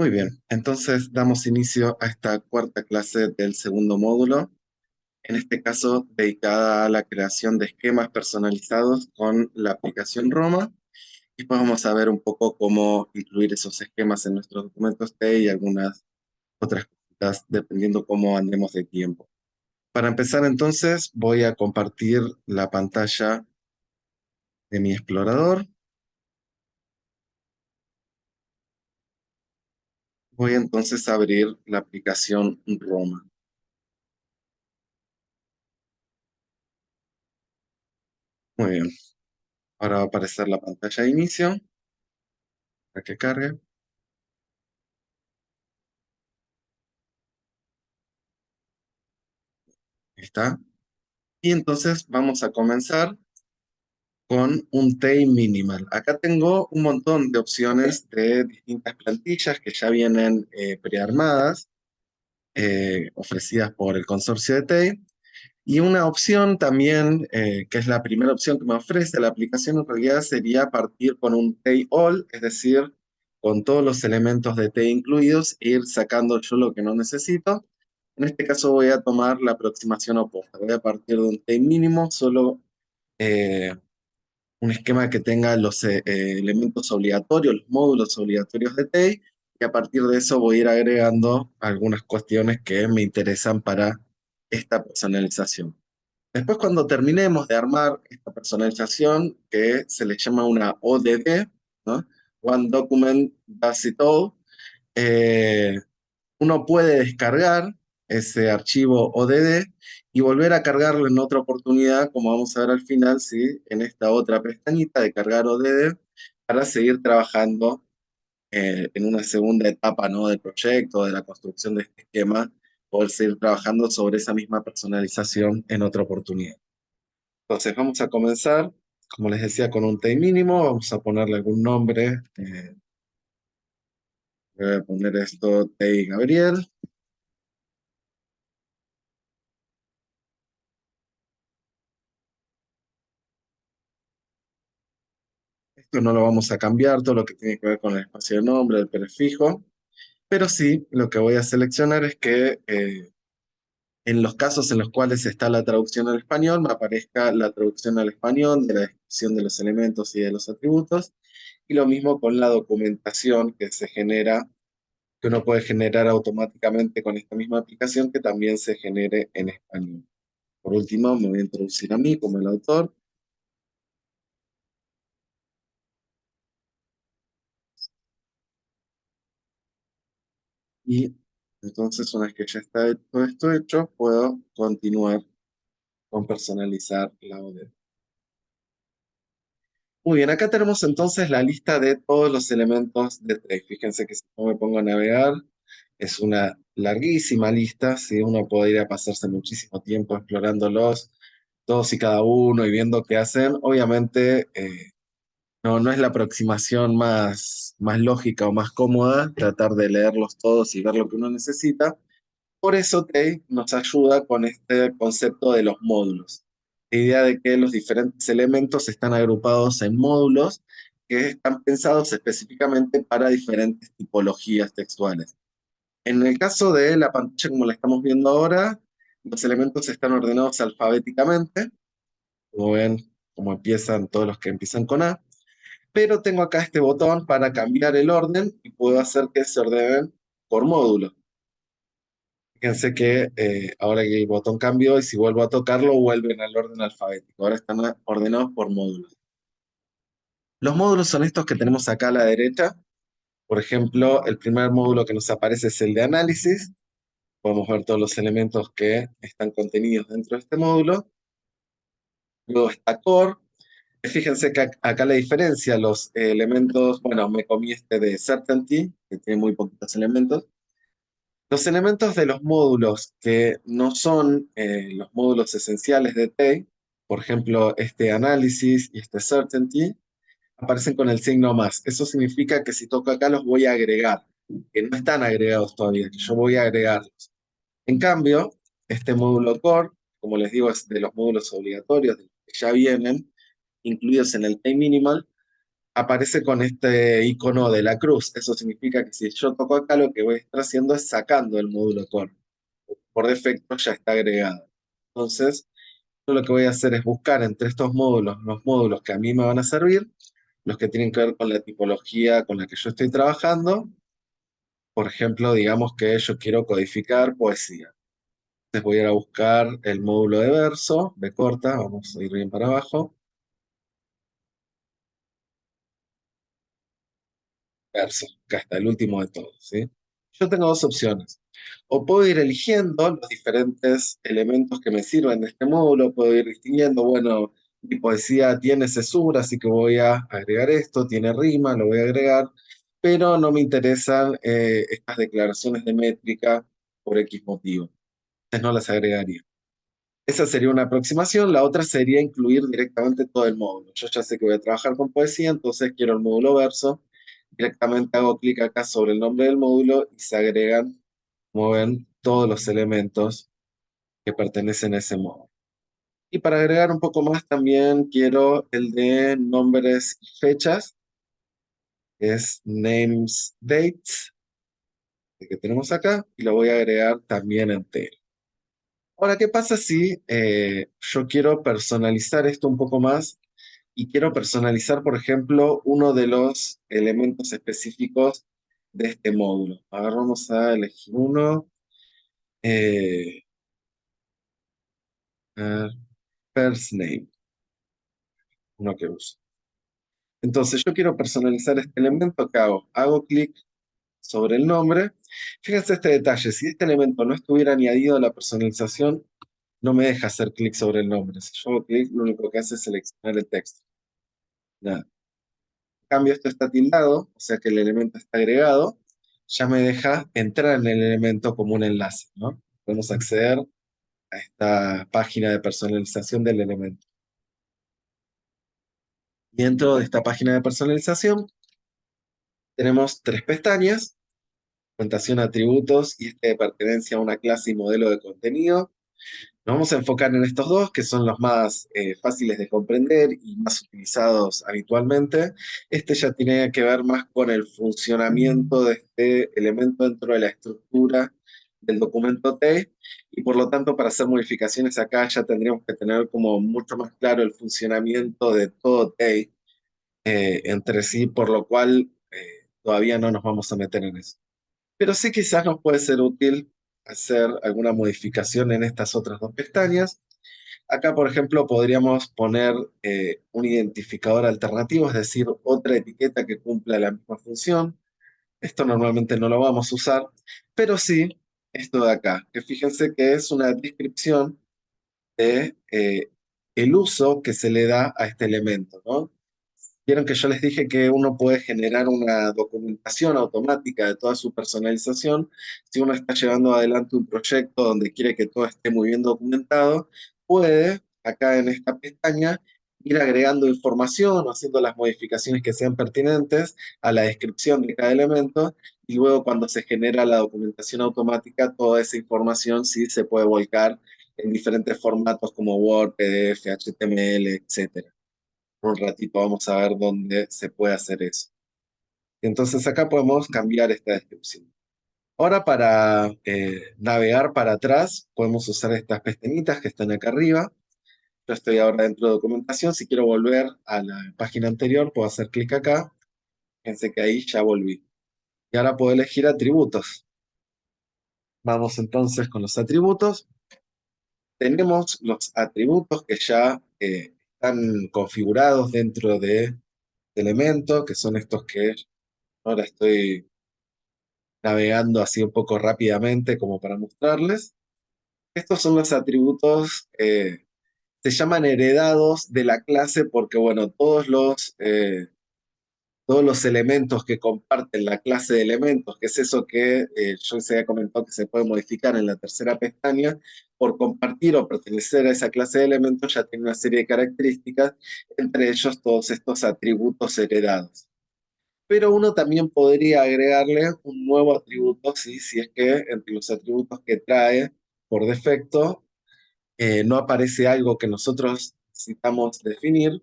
Muy bien, entonces damos inicio a esta cuarta clase del segundo módulo, en este caso dedicada a la creación de esquemas personalizados con la aplicación Roma. Y después vamos a ver un poco cómo incluir esos esquemas en nuestros documentos T y algunas otras cositas dependiendo cómo andemos de tiempo. Para empezar entonces voy a compartir la pantalla de mi explorador. Voy entonces a abrir la aplicación Roma. Muy bien, ahora va a aparecer la pantalla de inicio para que cargue. Ahí está. Y entonces vamos a comenzar con un theme minimal. Acá tengo un montón de opciones de distintas plantillas que ya vienen prearmadas, ofrecidas por el consorcio de TEI. Y una opción también, que es la primera opción que me ofrece la aplicación, en realidad sería partir con un TEI all, es decir, con todos los elementos de TEI incluidos, e ir sacando yo lo que no necesito. En este caso voy a tomar la aproximación opuesta. Voy a partir de un TEI mínimo, solo eh, un esquema que tenga los elementos obligatorios, los módulos obligatorios de TEI, y a partir de eso voy a ir agregando algunas cuestiones que me interesan para esta personalización. Después, cuando terminemos de armar esta personalización, que se le llama una ODD, ¿no? One Document Does It All, eh, uno puede descargar ese archivo ODD y volver a cargarlo en otra oportunidad, como vamos a ver al final, ¿sí? En esta otra pestañita de cargar ODD, para seguir trabajando en una segunda etapa, ¿no? Del proyecto, de la construcción de este esquema, poder seguir trabajando sobre esa misma personalización en otra oportunidad. Entonces vamos a comenzar, como les decía, con un T mínimo, vamos a ponerle algún nombre, voy a poner esto T Gabriel. Esto no lo vamos a cambiar, todo lo que tiene que ver con el espacio de nombre, el prefijo, pero sí, lo que voy a seleccionar es que en los casos en los cuales está la traducción al español, me aparezca la traducción al español de la descripción de los elementos y de los atributos, y lo mismo con la documentación que se genera, que uno puede generar automáticamente con esta misma aplicación, que también se genere en español. Por último, me voy a introducir a mí como el autor, y entonces una vez que ya está todo esto hecho, puedo continuar con personalizar la ODD. Muy bien, acá tenemos entonces la lista de todos los elementos de Trace. Fíjense que si yo me pongo a navegar, es una larguísima lista, ¿sí? Uno puede ir a pasarse muchísimo tiempo explorándolos, todos y cada uno, y viendo qué hacen. Obviamente, no es la aproximación más lógica o más cómoda tratar de leerlos todos y ver lo que uno necesita. Por eso Tay nos ayuda con este concepto de los módulos. La idea de que los diferentes elementos están agrupados en módulos que están pensados específicamente para diferentes tipologías textuales. En el caso de la pantalla como la estamos viendo ahora, los elementos están ordenados alfabéticamente, como ven, como empiezan todos los que empiezan con A, pero tengo acá este botón para cambiar el orden y puedo hacer que se ordenen por módulo. Fíjense que ahora que el botón cambió y si vuelvo a tocarlo, vuelven al orden alfabético. Ahora están ordenados por módulos. Los módulos son estos que tenemos acá a la derecha. Por ejemplo, el primer módulo que nos aparece es el de análisis. Podemos ver todos los elementos que están contenidos dentro de este módulo. Luego está core. Fíjense que acá la diferencia, los elementos, bueno, me comí este de certainty, que tiene muy poquitos elementos. Los elementos de los módulos que no son los módulos esenciales de TEI, por ejemplo, este análisis y este certainty, aparecen con el signo más. Eso significa que si toco acá los voy a agregar, que no están agregados todavía, que yo voy a agregarlos. En cambio, este módulo core, como les digo, es de los módulos obligatorios de los que ya vienen incluidos en el TEI minimal. aparece con este icono de la cruz. Eso significa que si yo toco acá, lo que voy a estar haciendo es sacando el módulo core. Por defecto ya está agregado. Entonces, yo lo que voy a hacer es buscar entre estos módulos los módulos que a mí me van a servir, los que tienen que ver con la tipología con la que yo estoy trabajando. Por ejemplo, digamos que yo quiero codificar poesía. Entonces voy a ir a buscar el módulo de verso, B corta, vamos a ir bien para abajo, verso, acá está el último de todos, ¿sí? Yo tengo dos opciones. O puedo ir eligiendo los diferentes elementos que me sirven de este módulo, puedo ir distinguiendo, bueno, mi poesía tiene cesura, así que voy a agregar esto, tiene rima, lo voy a agregar, pero no me interesan estas declaraciones de métrica por X motivo. Entonces no las agregaría. Esa sería una aproximación. La otra sería incluir directamente todo el módulo. Yo ya sé que voy a trabajar con poesía, entonces quiero el módulo verso. Directamente hago clic acá sobre el nombre del módulo y se agregan, como ven, todos los elementos que pertenecen a ese módulo. Y para agregar un poco más también quiero el de nombres y fechas, que es names dates, que tenemos acá, y lo voy a agregar también entero. Ahora, ¿qué pasa si yo quiero personalizar esto un poco más y quiero personalizar, por ejemplo, uno de los elementos específicos de este módulo? A ver, vamos a elegir uno. eh, a first name, uno que uso. Entonces, yo quiero personalizar este elemento. ¿Qué hago? Hago clic sobre el nombre. Fíjense este detalle, si este elemento no estuviera añadido a la personalización, no me deja hacer clic sobre el nombre. Si yo hago clic, lo único que hace es seleccionar el texto. Nada. En cambio, esto está tildado, o sea que el elemento está agregado, ya me deja entrar en el elemento como un enlace, ¿no? Podemos acceder a esta página de personalización del elemento. Y dentro de esta página de personalización tenemos tres pestañas: presentación, atributos y este de pertenencia a una clase y modelo de contenido. Nos vamos a enfocar en estos dos, que son los más fáciles de comprender y más utilizados habitualmente. Este ya tiene que ver más con el funcionamiento de este elemento dentro de la estructura del documento T, y por lo tanto para hacer modificaciones acá ya tendríamos que tener como mucho más claro el funcionamiento de todo T entre sí, por lo cual todavía no nos vamos a meter en eso. Pero sí quizás nos puede ser útil hacer alguna modificación en estas otras dos pestañas. Acá, por ejemplo, podríamos poner un identificador alternativo, es decir, otra etiqueta que cumpla la misma función. Esto normalmente no lo vamos a usar, pero sí esto de acá, que fíjense que es una descripción de el uso que se le da a este elemento, ¿no? Vieron que yo les dije que uno puede generar una documentación automática de toda su personalización. Si uno está llevando adelante un proyecto donde quiere que todo esté muy bien documentado, puede, acá en esta pestaña, ir agregando información o haciendo las modificaciones que sean pertinentes a la descripción de cada elemento, y luego cuando se genera la documentación automática, toda esa información sí se puede volcar en diferentes formatos como Word, PDF, HTML, etcétera. Un ratito vamos a ver dónde se puede hacer eso. Entonces acá podemos cambiar esta descripción. Ahora para navegar para atrás podemos usar estas pestañitas que están acá arriba. Yo estoy ahora dentro de documentación. Si quiero volver a la página anterior, puedo hacer clic acá. Fíjense que ahí ya volví. Y ahora puedo elegir atributos. Vamos entonces con los atributos. Tenemos los atributos que ya están configurados dentro de elemento, que son estos que ahora estoy navegando así un poco rápidamente como para mostrarles. Estos son los atributos, se llaman heredados de la clase porque, bueno, todos los elementos que comparten la clase de elementos, que es eso que yo les había comentado que se puede modificar en la tercera pestaña, por compartir o pertenecer a esa clase de elementos ya tiene una serie de características, entre ellos todos estos atributos heredados. Pero uno también podría agregarle un nuevo atributo, ¿sí? Si es que entre los atributos que trae por defecto no aparece algo que nosotros necesitamos definir,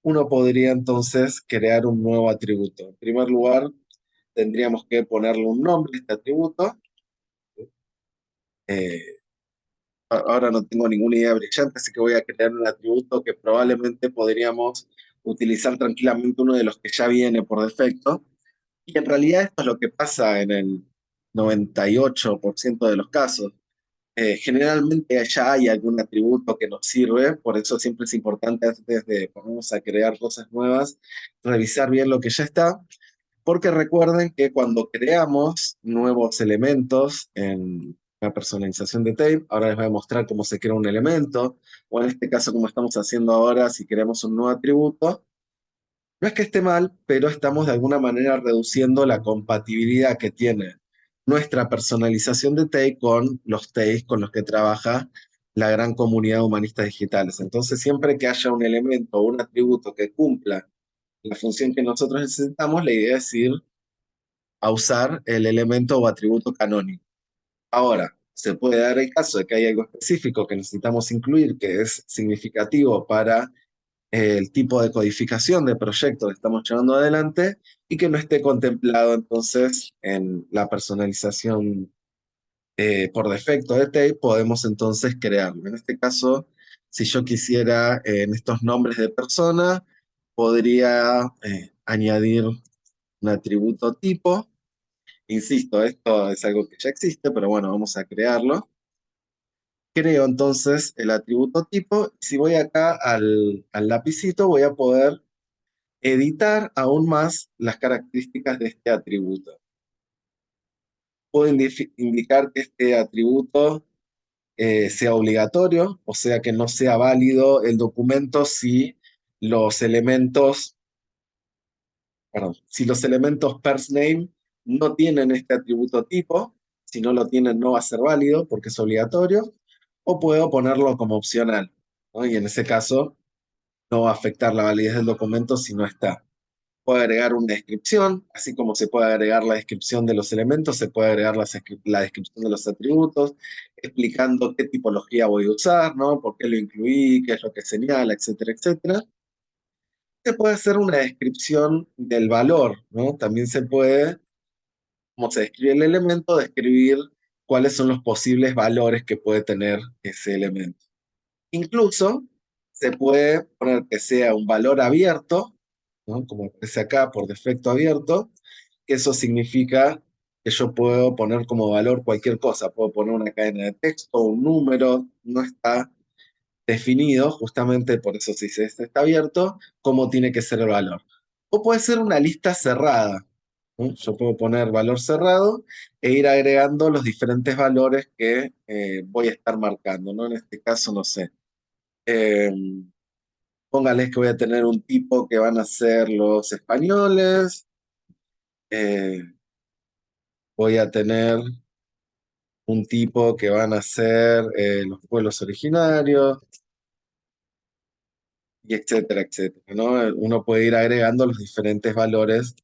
uno podría entonces crear un nuevo atributo. En primer lugar, tendríamos que ponerle un nombre a este atributo. Eh, Ahora no tengo ninguna idea brillante, así que voy a crear un atributo que probablemente podríamos utilizar tranquilamente uno de los que ya viene por defecto. Y en realidad esto es lo que pasa en el 98% de los casos. Generalmente ya hay algún atributo que nos sirve, por eso siempre es importante antes de ponernos a crear cosas nuevas, revisar bien lo que ya está, porque recuerden que cuando creamos nuevos elementos en la personalización de tape, ahora les voy a mostrar cómo se crea un elemento, o en este caso como estamos haciendo ahora, si creamos un nuevo atributo, no es que esté mal, pero estamos de alguna manera reduciendo la compatibilidad que tiene nuestra personalización de TAI con los TAIs con los que trabaja la gran comunidad de humanistas digitales. Entonces, siempre que haya un elemento o un atributo que cumpla la función que nosotros necesitamos, la idea es ir a usar el elemento o atributo canónico. Ahora, se puede dar el caso de que hay algo específico que necesitamos incluir que es significativo para el tipo de codificación de proyecto que estamos llevando adelante y que no esté contemplado entonces en la personalización por defecto de tape, podemos entonces crearlo. En este caso, si yo quisiera en estos nombres de persona, podría añadir un atributo tipo. Insisto, esto es algo que ya existe, pero bueno, vamos a crearlo. Creo entonces el atributo tipo. Si voy acá al lapicito, voy a poder editar aún más las características de este atributo. Puedo indicar que este atributo sea obligatorio, o sea que no sea válido el documento si los elementos, perdón, si los elementos persName no tienen este atributo tipo. Si no lo tienen no va a ser válido porque es obligatorio, o puedo ponerlo como opcional, ¿no? Y en ese caso no va a afectar la validez del documento si no está. Puede agregar una descripción, así como se puede agregar la descripción de los elementos, se puede agregar la descripción de los atributos, explicando qué tipología voy a usar, ¿no? Por qué lo incluí, qué es lo que señala, etcétera, etcétera. Se puede hacer una descripción del valor, ¿no? También se puede, como se describe el elemento, describir cuáles son los posibles valores que puede tener ese elemento. Incluso se puede poner que sea un valor abierto, ¿no? Como aparece acá, por defecto abierto, que eso significa que yo puedo poner como valor cualquier cosa, puedo poner una cadena de texto, un número, no está definido, justamente por eso si este está abierto, cómo tiene que ser el valor. O puede ser una lista cerrada, ¿no? Yo puedo poner valor cerrado e ir agregando los diferentes valores que voy a estar marcando, ¿no? En este caso, no sé. Eh, Póngales que voy a tener un tipo que van a ser los españoles, eh, voy a tener un tipo que van a ser los pueblos originarios, y etcétera, etcétera, ¿no? Uno puede ir agregando los diferentes valores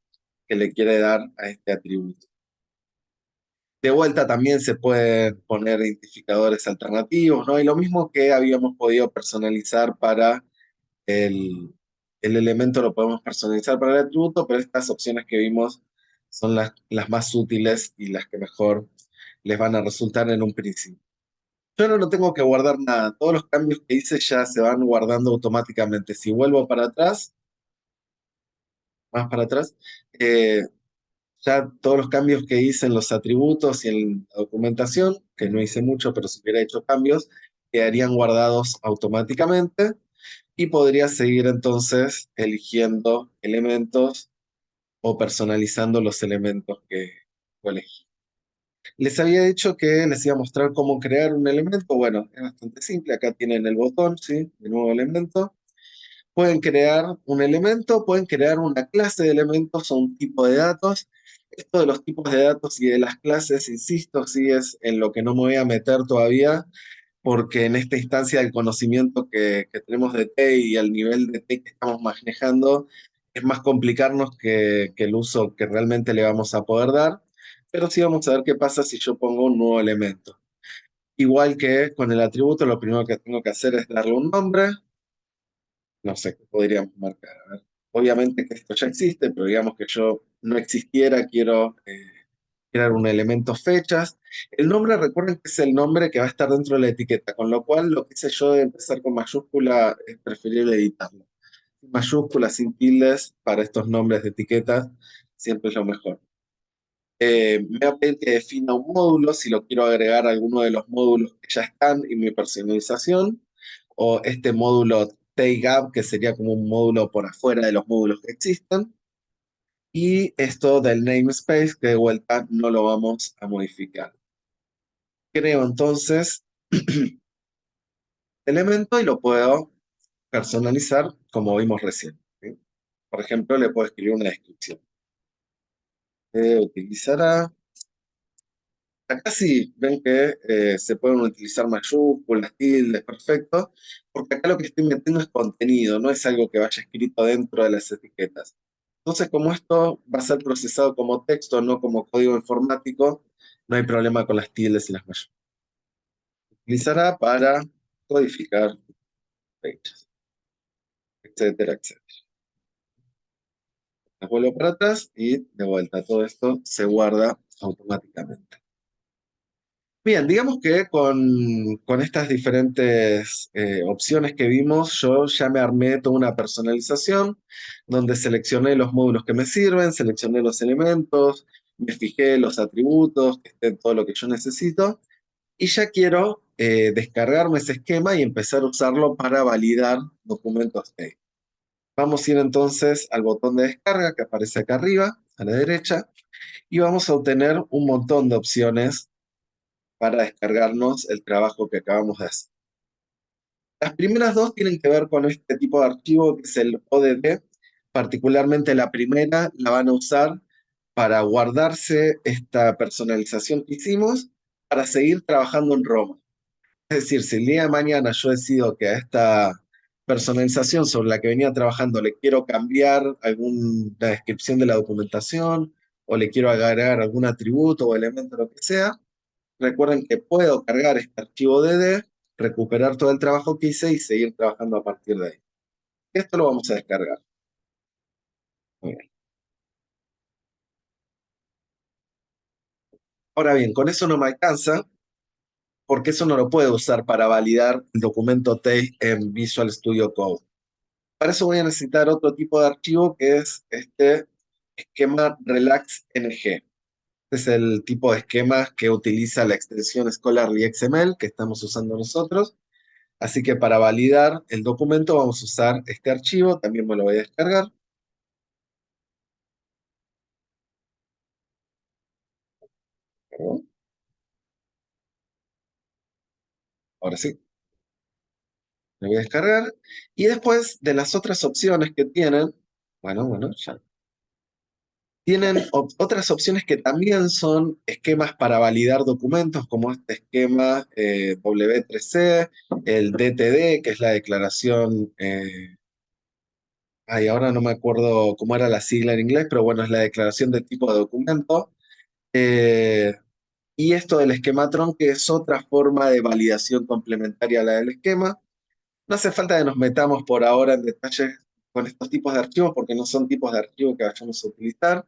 que le quiere dar a este atributo. De vuelta también se pueden poner identificadores alternativos, ¿no? Y lo mismo que habíamos podido personalizar para el, el elemento, lo podemos personalizar para el atributo, pero estas opciones que vimos son las más útiles y las que mejor les van a resultar en un principio. Yo no tengo que guardar nada, todos los cambios que hice ya se van guardando automáticamente. Si vuelvo para atrás, más para atrás, eh, ya todos los cambios que hice en los atributos y en la documentación, que no hice mucho, pero si hubiera hecho cambios, quedarían guardados automáticamente y podría seguir entonces eligiendo elementos o personalizando los elementos que elegí. Les había dicho que les iba a mostrar cómo crear un elemento. Bueno, es bastante simple. Acá tienen el botón, ¿sí? De nuevo elemento. Pueden crear un elemento, pueden crear una clase de elementos o un tipo de datos. Esto de los tipos de datos y de las clases, insisto, sí es en lo que no me voy a meter todavía, porque en esta instancia del conocimiento que tenemos de T y al nivel de T que estamos manejando, es más complicarnos que el uso que realmente le vamos a poder dar. Pero sí vamos a ver qué pasa si yo pongo un nuevo elemento. Igual que con el atributo, lo primero que tengo que hacer es darle un nombre. No sé qué podríamos marcar. A ver. Obviamente que esto ya existe, pero digamos que yo no existiera, quiero crear un elemento fechas. El nombre, recuerden que es el nombre que va a estar dentro de la etiqueta, con lo cual lo que hice yo de empezar con mayúscula es preferible editarlo. Sin mayúsculas, sin tildes, para estos nombres de etiquetas, siempre es lo mejor. Me va a pedir que defina un módulo, si lo quiero agregar a alguno de los módulos que ya están en mi personalización, o este módulo TakeUp, que sería como un módulo por afuera de los módulos que existen, y esto del namespace, que de vuelta no lo vamos a modificar. Creo entonces elemento y lo puedo personalizar como vimos recién, ¿sí? Por ejemplo, le puedo escribir una descripción. Utilizará. Acá sí ven que se pueden utilizar mayúsculas, tildes, perfecto, porque acá lo que estoy metiendo es contenido, no es algo que vaya escrito dentro de las etiquetas. Entonces, como esto va a ser procesado como texto, no como código informático, no hay problema con las tildes y las mayúsculas. Utilizará para codificar fechas, etcétera, etcétera. Las vuelvo para atrás y de vuelta todo esto se guarda automáticamente. Bien, digamos que con estas diferentes opciones que vimos, yo ya me armé toda una personalización donde seleccioné los módulos que me sirven, seleccioné los elementos, me fijé los atributos, que estén todo lo que yo necesito, y ya quiero descargarme ese esquema y empezar a usarlo para validar documentos T. Vamos a ir entonces al botón de descarga que aparece acá arriba, a la derecha, y vamos a obtener un montón de opciones para descargarnos el trabajo que acabamos de hacer. Las primeras dos tienen que ver con este tipo de archivo que es el ODD. Particularmente la primera la van a usar para guardarse esta personalización que hicimos para seguir trabajando en Roma. Es decir, si el día de mañana yo decido que a esta personalización sobre la que venía trabajando le quiero cambiar alguna descripción de la documentación o le quiero agregar algún atributo o elemento, lo que sea, recuerden que puedo cargar este archivo DD, recuperar todo el trabajo que hice y seguir trabajando a partir de ahí. Esto lo vamos a descargar. Muy bien. Ahora bien, con eso no me alcanza, porque eso no lo puedo usar para validar el documento TAFE en Visual Studio Code. Para eso voy a necesitar otro tipo de archivo que es este esquema RelaxNG. Este es el tipo de esquemas que utiliza la extensión Scholarly XML que estamos usando nosotros. Así que para validar el documento vamos a usar este archivo, también me lo voy a descargar. Perdón. Ahora sí, lo voy a descargar. Y después de las otras opciones que tienen, bueno, ya. Tienen otras opciones que también son esquemas para validar documentos, como este esquema W3C, el DTD, que es la declaración, ay, ahora no me acuerdo cómo era la sigla en inglés, pero bueno, es la declaración de tipo de documento. Eh, y esto del esquematron, que es otra forma de validación complementaria a la del esquema. No hace falta que nos metamos por ahora en detalle con estos tipos de archivos, porque no son tipos de archivos que vayamos a utilizar.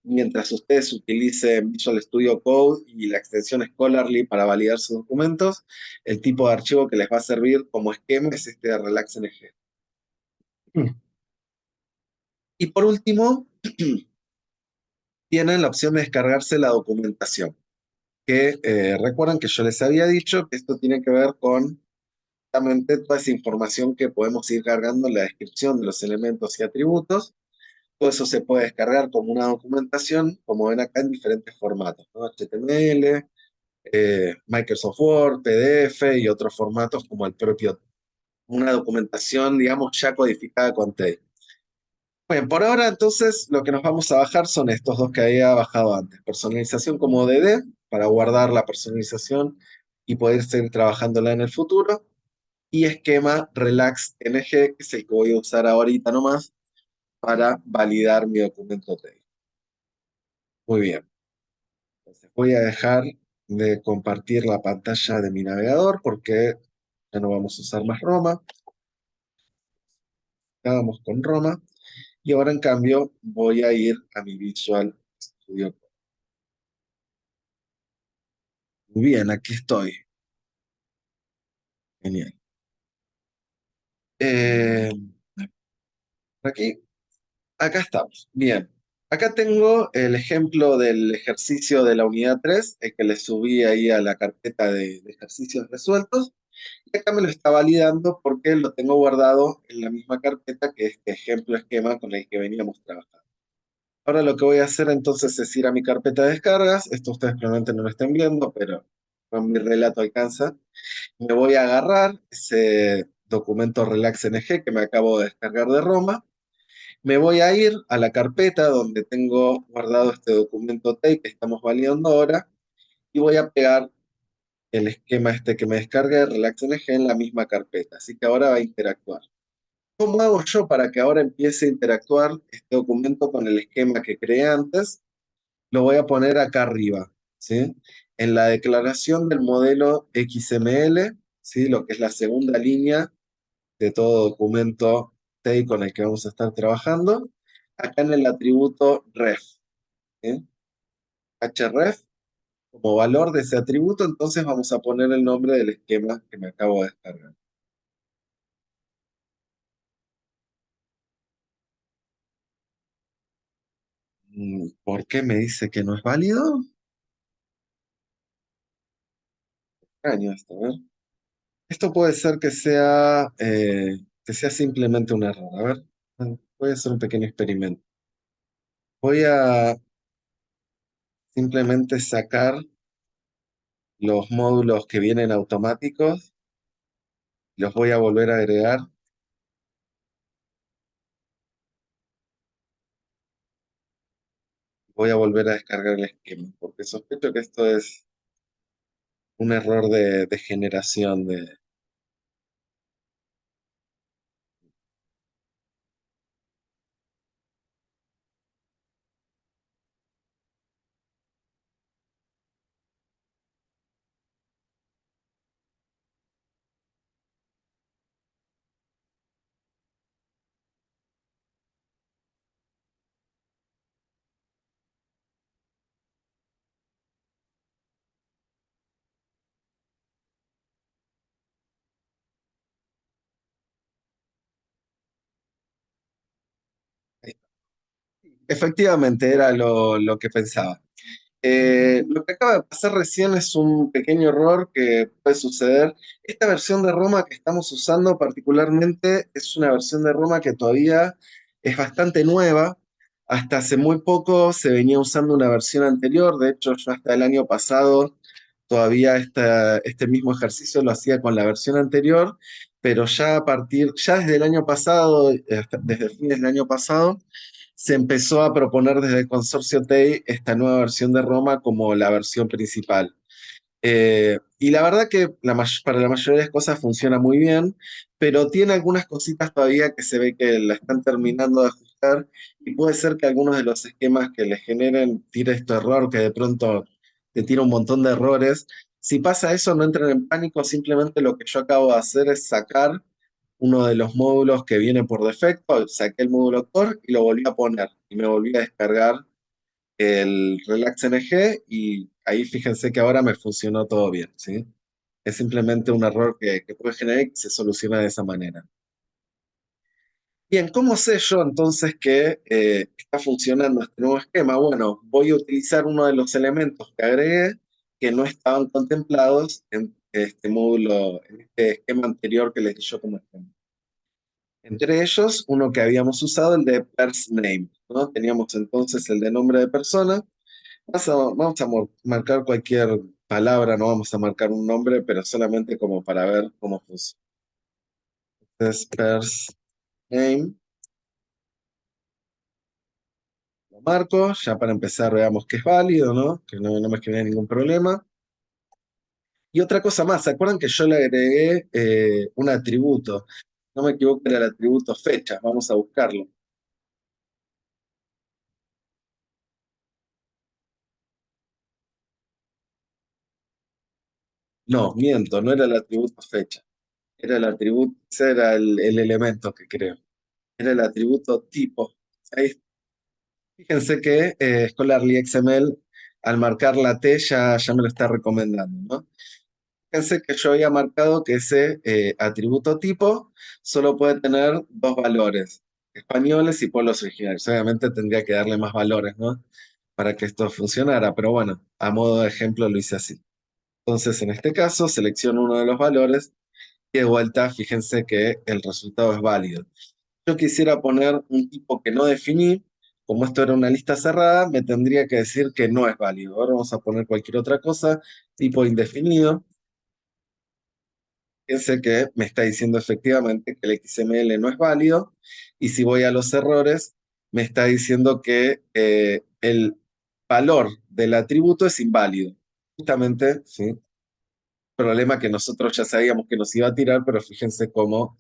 Mientras ustedes utilicen Visual Studio Code y la extensión Scholarly para validar sus documentos, el tipo de archivo que les va a servir como esquema es este de RelaxNG. Y por último, tienen la opción de descargarse la documentación, que recuerdan que yo les había dicho que esto tiene que ver con justamente toda esa información que podemos ir cargando en la descripción de los elementos y atributos. Todo eso se puede descargar como una documentación, como ven acá, en diferentes formatos, ¿no? HTML, Microsoft Word, PDF y otros formatos como el propio, una documentación, digamos, ya codificada con TEI. Bien, por ahora entonces lo que nos vamos a bajar son estos dos que había bajado antes. Personalización como DD, para guardar la personalización y poder seguir trabajándola en el futuro. Y esquema RelaxNG, que es el que voy a usar ahorita nomás para validar mi documento TEI. Muy bien. Entonces voy a dejar de compartir la pantalla de mi navegador porque ya no vamos a usar más Roma. estábamos con Roma, y ahora en cambio voy a ir a mi Visual Studio Code. Muy bien, aquí estoy. Genial. Eh, aquí, acá estamos. Bien. Acá tengo el ejemplo del ejercicio de la unidad 3, el que le subí ahí a la carpeta de ejercicios resueltos. Y acá me lo está validando porque lo tengo guardado en la misma carpeta que este ejemplo esquema con el que veníamos trabajando. Ahora lo que voy a hacer entonces es ir a mi carpeta de descargas. Esto ustedes probablemente no lo estén viendo, pero con mi relato alcanza. Me voy a agarrar ese documento RelaxNG que me acabo de descargar de Roma. Me voy a ir a la carpeta donde tengo guardado este documento TEI que estamos validando ahora y voy a pegar el esquema este que me descargué de RelaxNG en la misma carpeta. Así que ahora va a interactuar. ¿Cómo hago yo para que ahora empiece a interactuar este documento con el esquema que creé antes? Lo voy a poner acá arriba, ¿sí? En la declaración del modelo XML, ¿sí? Lo que es la segunda línea de todo documento TEI con el que vamos a estar trabajando, acá en el atributo ref, ¿sí? href, como valor de ese atributo, entonces vamos a poner el nombre del esquema que me acabo de descargar. ¿Por qué me dice que no es válido? Extraño esto, a ver. Esto puede ser que sea simplemente un error. A ver, voy a hacer un pequeño experimento. Voy a simplemente sacar los módulos que vienen automáticos, los voy a volver a agregar, voy a volver a descargar el esquema, porque sospecho que esto es un error de generación de... Efectivamente, era lo que pensaba. Lo que acaba de pasar recién es un pequeño error que puede suceder. Esta versión de Roma que estamos usando particularmente es una versión de Roma que todavía es bastante nueva. Hasta hace muy poco se venía usando una versión anterior. De hecho, yo hasta el año pasado todavía este mismo ejercicio lo hacía con la versión anterior, pero ya desde el año pasado, desde fines del año pasado, se empezó a proponer desde el consorcio TEI esta nueva versión de Roma como la versión principal. Y la verdad que para la mayoría de las cosas funciona muy bien, pero tiene algunas cositas todavía que se ve que la están terminando de ajustar y puede ser que algunos de los esquemas que le generen tire este error, que de pronto te tira un montón de errores. Si pasa eso, no entren en pánico, simplemente lo que yo acabo de hacer es sacar uno de los módulos que viene por defecto, saqué el módulo Core y lo volví a poner y me volví a descargar el RelaxNG y ahí fíjense que ahora me funcionó todo bien, ¿sí? Es simplemente un error que puede generar y que se soluciona de esa manera. Bien, ¿cómo sé yo entonces que está funcionando este nuevo esquema? Bueno, voy a utilizar uno de los elementos que agregué que no estaban contemplados en este módulo, en este esquema anterior que les di yo como ejemplo. Entre ellos, uno que habíamos usado, el de Pers Name, ¿no? Teníamos entonces el de nombre de persona. Vamos a marcar cualquier palabra, no vamos a marcar un nombre, pero solamente como para ver cómo funciona. Entonces, Pers Name, lo marco, ya para empezar veamos que es válido, ¿no? Que no me genere ningún problema. Y otra cosa más, ¿se acuerdan que yo le agregué un atributo? No me equivoco, era el atributo fecha, vamos a buscarlo. No, miento, no era el atributo fecha. Era el atributo, ese era el elemento que creo. era el atributo tipo. Ahí, fíjense que Scholarly XML, al marcar la T, ya me lo está recomendando, ¿no? Fíjense que yo había marcado que ese atributo tipo solo puede tener dos valores, españoles y pueblos originarios. Obviamente tendría que darle más valores, ¿no? Para que esto funcionara, pero bueno, a modo de ejemplo lo hice así. Entonces, en este caso, selecciono uno de los valores y de vuelta, fíjense que el resultado es válido. Yo quisiera poner un tipo que no definí, como esto era una lista cerrada, me tendría que decir que no es válido. Ahora vamos a poner cualquier otra cosa, tipo indefinido. Fíjense que me está diciendo efectivamente que el XML no es válido, y si voy a los errores, me está diciendo que el valor del atributo es inválido. Justamente, ¿sí? Problema que nosotros ya sabíamos que nos iba a tirar, pero fíjense cómo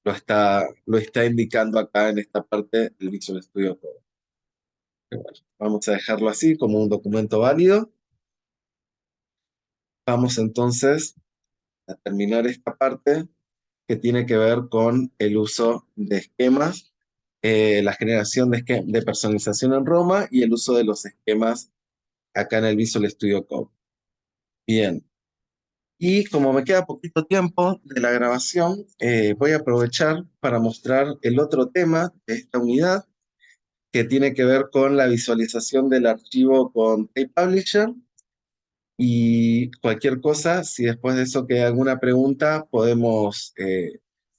lo está indicando acá en esta parte del Visual Studio Code. Pero bueno, vamos a dejarlo así como un documento válido. Vamos entonces a terminar esta parte que tiene que ver con el uso de esquemas, la generación de personalización en Roma y el uso de los esquemas acá en el Visual Studio Code. Bien, y como me queda poquito tiempo de la grabación, voy a aprovechar para mostrar el otro tema de esta unidad, que tiene que ver con la visualización del archivo con Tape Publisher. Y cualquier cosa, si después de eso queda alguna pregunta, podemos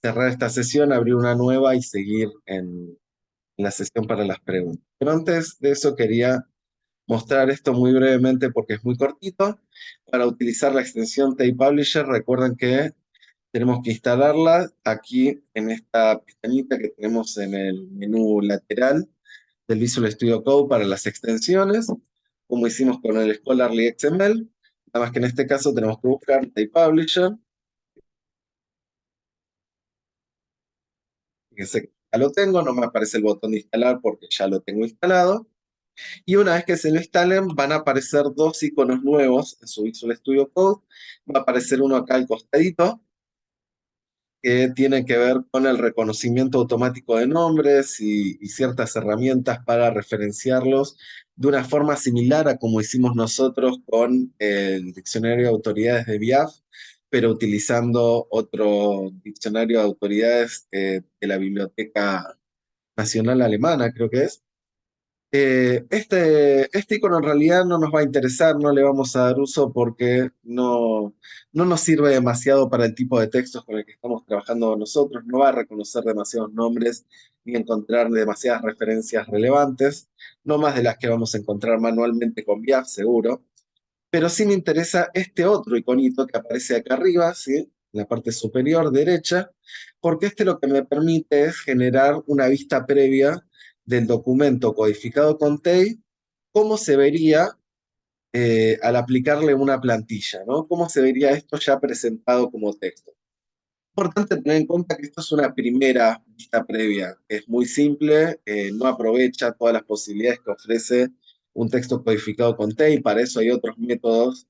cerrar esta sesión, abrir una nueva y seguir en la sesión para las preguntas. Pero antes de eso quería mostrar esto muy brevemente porque es muy cortito. Para utilizar la extensión Tape Publisher, recuerden que tenemos que instalarla aquí en esta pestañita que tenemos en el menú lateral del Visual Studio Code para las extensiones, como hicimos con el Scholarly XML. Nada más que en este caso tenemos que buscar Tape Publisher. Fíjense que ya lo tengo, no me aparece el botón de instalar porque ya lo tengo instalado. Y una vez que se lo instalen, van a aparecer dos iconos nuevos en su Visual Studio Code. Va a aparecer uno acá al costadito, que tiene que ver con el reconocimiento automático de nombres y ciertas herramientas para referenciarlos de una forma similar a como hicimos nosotros con el diccionario de autoridades de BIAF, pero utilizando otro diccionario de autoridades de la Biblioteca Nacional Alemana, creo que es. Este icono en realidad no nos va a interesar, no le vamos a dar uso porque no nos sirve demasiado para el tipo de textos con el que estamos trabajando nosotros, no va a reconocer demasiados nombres ni encontrar demasiadas referencias relevantes, no más de las que vamos a encontrar manualmente con VIAF, seguro. Pero sí me interesa este otro iconito que aparece acá arriba, ¿sí? En la parte superior derecha, porque este lo que me permite es generar una vista previa del documento codificado con TEI, cómo se vería al aplicarle una plantilla, ¿no? Cómo se vería esto ya presentado como texto. Importante tener en cuenta que esto es una primera vista previa, es muy simple, no aprovecha todas las posibilidades que ofrece un texto codificado con TEI, para eso hay otros métodos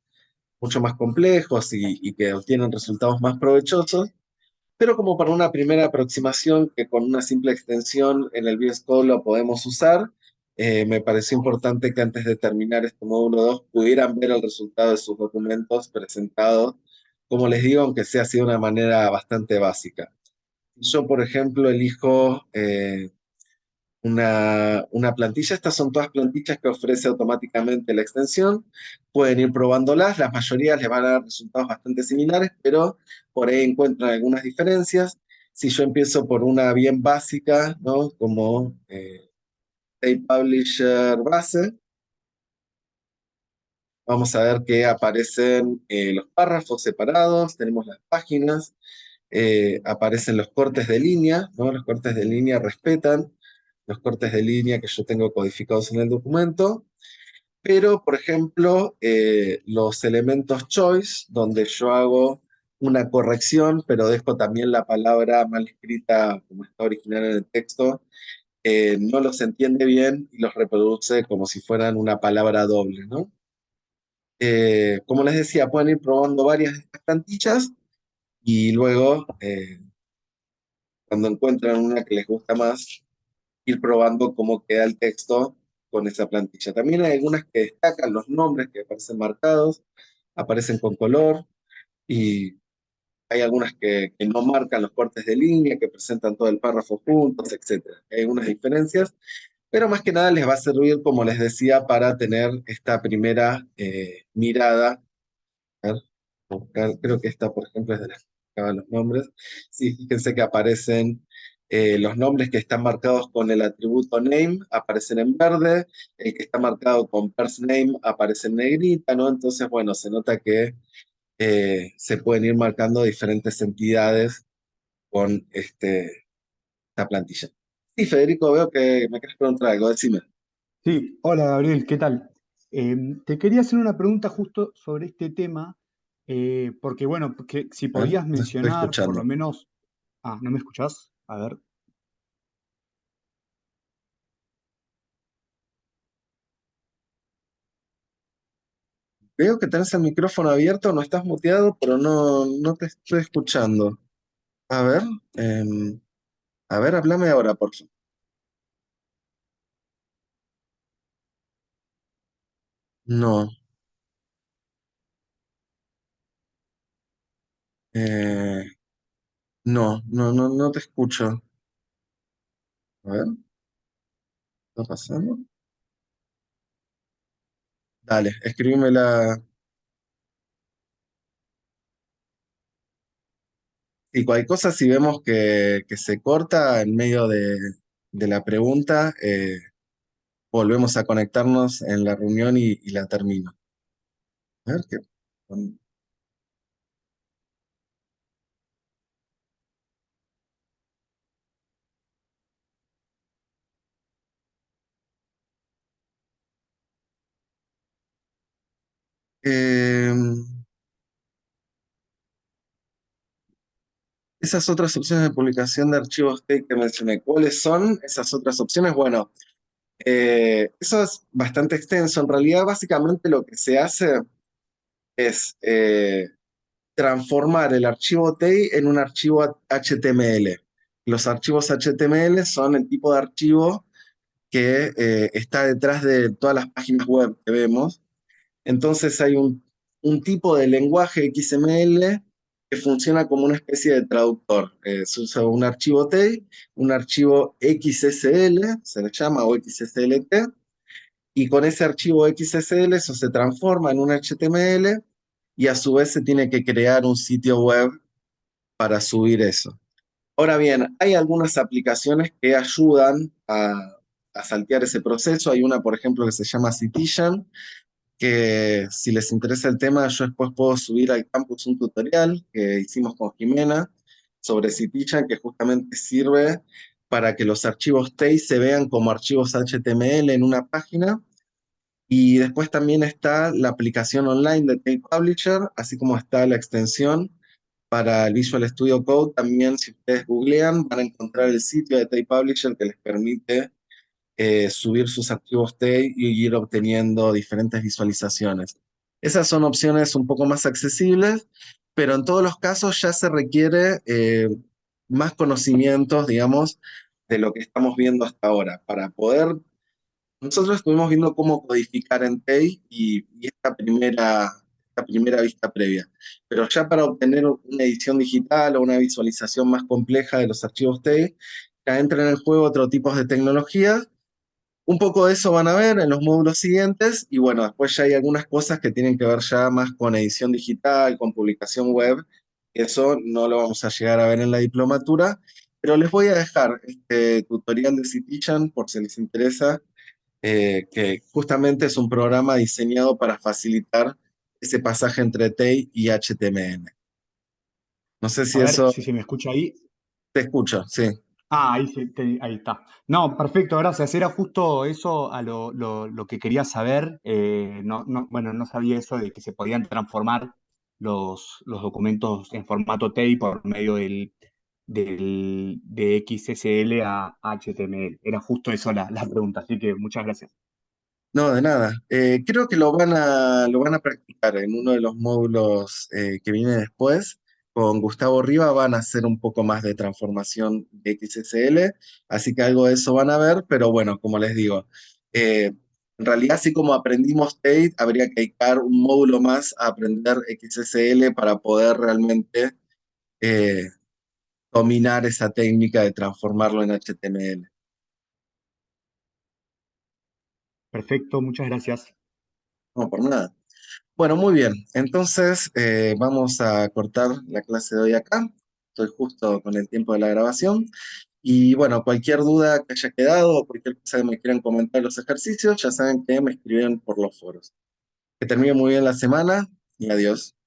mucho más complejos y que obtienen resultados más provechosos, pero como para una primera aproximación que con una simple extensión en el VS Code lo podemos usar, me pareció importante que antes de terminar este módulo 2 pudieran ver el resultado de sus documentos presentados, como les digo, aunque sea así de una manera bastante básica. Yo, por ejemplo, elijo una plantilla. Estas son todas plantillas que ofrece automáticamente la extensión. Pueden ir probándolas, las mayorías les van a dar resultados bastante similares, pero por ahí encuentran algunas diferencias. Si yo empiezo por una bien básica, ¿no? Como Tape Publisher base, vamos a ver que aparecen los párrafos separados, tenemos las páginas, aparecen los cortes de línea, ¿no? Los cortes de línea respetan los cortes de línea que yo tengo codificados en el documento, pero por ejemplo, los elementos choice, donde yo hago una corrección, pero dejo también la palabra mal escrita como está original en el texto, no los entiende bien y los reproduce como si fueran una palabra doble, ¿no? Como les decía, pueden ir probando varias de estas plantillas y luego cuando encuentran una que les gusta más, ir probando cómo queda el texto con esa plantilla. También hay algunas que destacan los nombres que aparecen marcados, aparecen con color, y hay algunas que no marcan los cortes de línea, que presentan todo el párrafo juntos, etcétera. Hay algunas diferencias, pero más que nada les va a servir, como les decía, para tener esta primera mirada. A ver, buscar, creo que esta, por ejemplo, es de las que buscaba los nombres. Sí, fíjense que aparecen los nombres que están marcados con el atributo name, aparecen en verde, el que está marcado con first name aparece en negrita, ¿no? Entonces, bueno, se nota que se pueden ir marcando diferentes entidades con esta plantilla. Sí, Federico, veo que me quieres preguntar algo, decime. Sí, hola Gabriel, ¿qué tal? Te quería hacer una pregunta justo sobre este tema, porque bueno, que si A ver, podías te estoy mencionar por lo escuchando. menos... Ah, ¿no me escuchás? A ver. Veo que tenés el micrófono abierto, no estás muteado, pero no te estoy escuchando. A ver, em, a ver, háblame ahora, por favor. No, eh, no te escucho. A ver, ¿está pasando? Dale, escribímela. Y cualquier cosa, si vemos que se corta en medio de la pregunta, volvemos a conectarnos en la reunión y la termino. A ver qué. Em, Esas otras opciones de publicación de archivos TEC que mencioné, ¿cuáles son esas otras opciones? Bueno, eso es bastante extenso. En realidad, básicamente lo que se hace es transformar el archivo TEI en un archivo HTML. Los archivos HTML son el tipo de archivo que está detrás de todas las páginas web que vemos. Entonces hay un tipo de lenguaje XML que funciona como una especie de traductor. Se usa un archivo TEI, un archivo XSL, se le llama, o XSLT, y con ese archivo XSL eso se transforma en un HTML y a su vez se tiene que crear un sitio web para subir eso. Ahora bien, hay algunas aplicaciones que ayudan a saltear ese proceso. Hay una, por ejemplo, que se llama Citizen, que si les interesa el tema, yo después puedo subir al campus un tutorial que hicimos con Jimena sobre Citizen, que justamente sirve para que los archivos TEI se vean como archivos HTML en una página. Y después también está la aplicación online de TEI Publisher, así como está la extensión para el Visual Studio Code. También, si ustedes googlean, van a encontrar el sitio de TEI Publisher que les permite subir sus archivos TEI y ir obteniendo diferentes visualizaciones. Esas son opciones un poco más accesibles, pero en todos los casos ya se requiere más conocimientos, digamos, de lo que estamos viendo hasta ahora. Para poder, nosotros estuvimos viendo cómo codificar en TEI y esta primera vista previa, pero ya para obtener una edición digital o una visualización más compleja de los archivos TEI, ya entran en el juego otro tipo de tecnologías. Un poco de eso van a ver en los módulos siguientes y bueno, después ya hay algunas cosas que tienen que ver ya más con edición digital, con publicación web. Eso no lo vamos a llegar a ver en la diplomatura, pero les voy a dejar este tutorial de Citizen por si les interesa, que justamente es un programa diseñado para facilitar ese pasaje entre TEI y HTML. No sé si A ver eso si se me escucha ahí. te escucho, sí. Ah, ahí, ahí está. No, perfecto, gracias. Era justo eso a lo que quería saber. Bueno, no sabía eso de que se podían transformar los documentos en formato TEI por medio de XSL a HTML. Era justo eso la pregunta, así que muchas gracias. No, de nada. Creo que lo van a practicar en uno de los módulos que viene después, con Gustavo Riva van a hacer un poco más de transformación de XSL, así que algo de eso van a ver, pero bueno, como les digo, en realidad así como aprendimos Tate, habría que dedicar un módulo más a aprender XSL para poder realmente eh, dominar esa técnica de transformarlo en HTML. Perfecto, muchas gracias. No, por nada. Bueno, muy bien. Entonces, vamos a cortar la clase de hoy acá. Estoy justo con el tiempo de la grabación. Y bueno, cualquier duda que haya quedado o cualquier cosa que me quieran comentar los ejercicios, ya saben que me escriben por los foros. Que termine muy bien la semana y adiós.